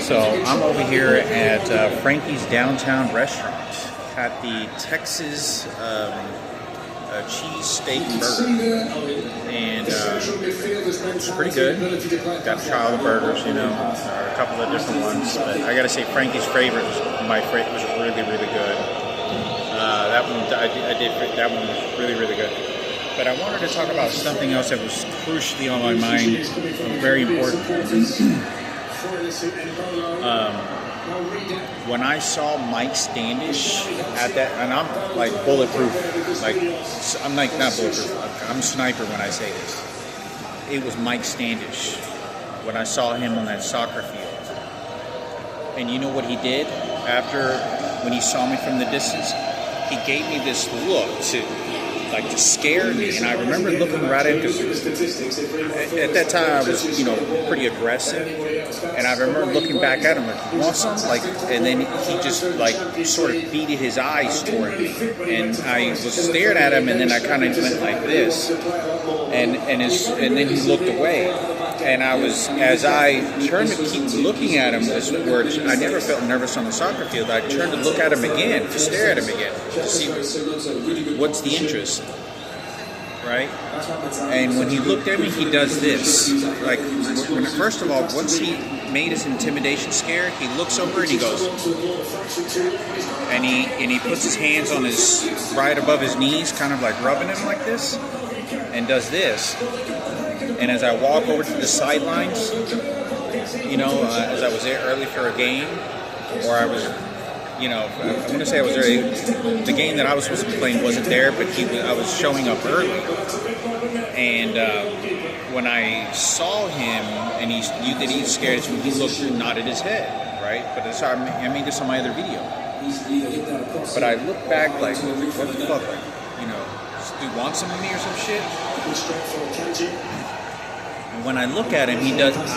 So I'm over here at Frankie's downtown restaurant at the Texas cheese steak burger, and it's pretty good. Got to try all the burgers, you know, a couple of different ones. But I gotta say, Frankie's favorite was really good. That one that one was really good. But I wanted to talk about something else that was crucially on my mind, very important. When I saw Mike Standish at that, and I'm like bulletproof, like I'm like not bulletproof, I'm a sniper when I say this. It was Mike Standish when I saw him on that soccer field. And you know what he did after, when he saw me from the distance? He gave me this look to scare me, and I remember looking right at him because at that time I was, you know, pretty aggressive, and I remember looking back at him like, "You want something?" Like, and then he just like sort of beaded his eyes toward me, and I was staring at him, and then I kind of went like this, and then he looked away, and as I turned to keep looking at him, I never felt nervous on the soccer field. I turned to look at him again, to stare at him again, to see what's the interest. Right? And when he looked at me, he does this. Like, first of all, once he made his intimidation scare, he looks over and he goes, and he puts his hands on his, right above his knees, kind of like rubbing him like this, and does this. And as I walk over to the sidelines, you know, as I was there early for a game, or I was, you know, I want to say I was there. The game that I was supposed to be playing wasn't there, but I was showing up early. And when I saw him, and he scared me, he looked and nodded his head, right? But I made this on my other video. But I look back like, what the fuck? Like, you know, does he want some of me or some shit? And when I look at him,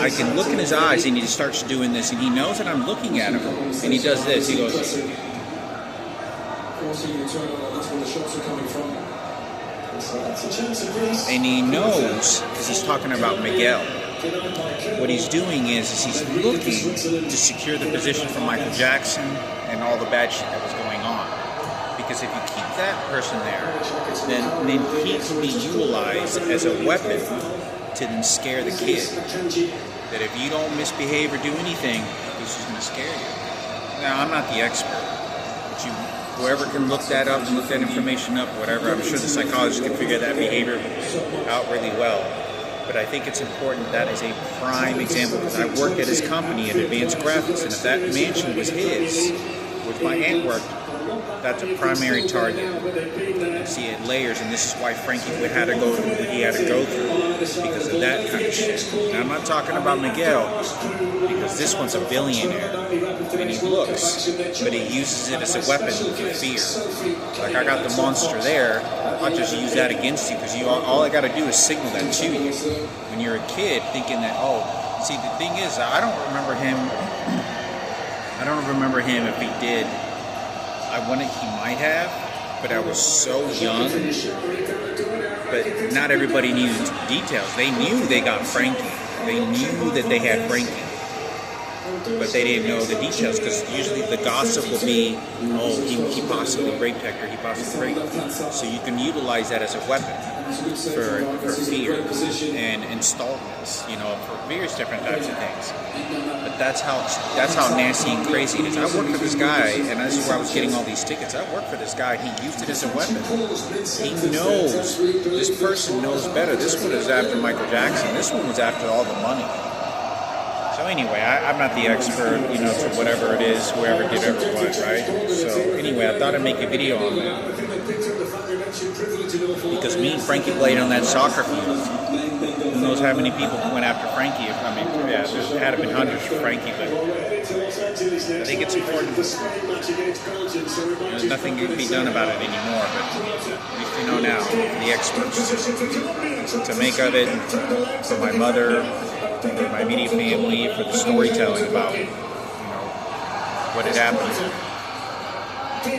I can look in his eyes, and he just starts doing this, and he knows that I'm looking at him, and he does this. He goes, and he knows, because he's talking about Miguel. What he's doing is he's looking to secure the position for Michael Jackson and all the bad shit that was going on. Because if you keep that person there, then he can be utilized as a weapon to then scare the kid. That if you don't misbehave or do anything, he's just going to scare you. Now, I'm not the expert, but whoever can look that up and look that information up, whatever, I'm sure the psychologist can figure that behavior out really well. But I think it's important that is a prime example, because I worked at his company at Advanced Graphics, and if that mansion was his, with my aunt worked, that's a primary target. You see, it layers, and this is why Frankie had to go through what he had to go through, because of that kind of shit. Now, I'm not talking about Miguel, because this one's a billionaire, and he looks, but he uses it as a weapon for fear. Like, I got the monster there, I'll just use that against you, because all I got to do is signal that to you. When you're a kid, thinking that, oh, see, the thing is, I don't remember him if he did. I wanted he might have, but I was so young. But not everybody knew the details. They knew they got Frankie. They knew that they had Frankie. But they didn't know the details, because usually the gossip will be, oh, he possibly raped Hector, he possibly raped him. So you can utilize that as a weapon for fear and installments, you know, for various different types of things. But that's how nasty and crazy it is. I worked for this guy, and this is where I was getting all these tickets. I worked for this guy. He used it as a weapon. He knows. This person knows better. This one is after Michael Jackson. This one was after all the money. So anyway, I'm not the expert, you know, to whatever it is, whoever did ever what, right? So anyway, I thought I'd make a video on that. Because me and Frankie played on that soccer field. Who knows how many people went after Frankie? I mean, yeah, there had to have been hundreds for Frankie, but I think it's important. There's nothing can be done about it anymore, but at least we know now, the experts, to make of it for my mother, for my immediate family, for the storytelling about, you know, what had happened.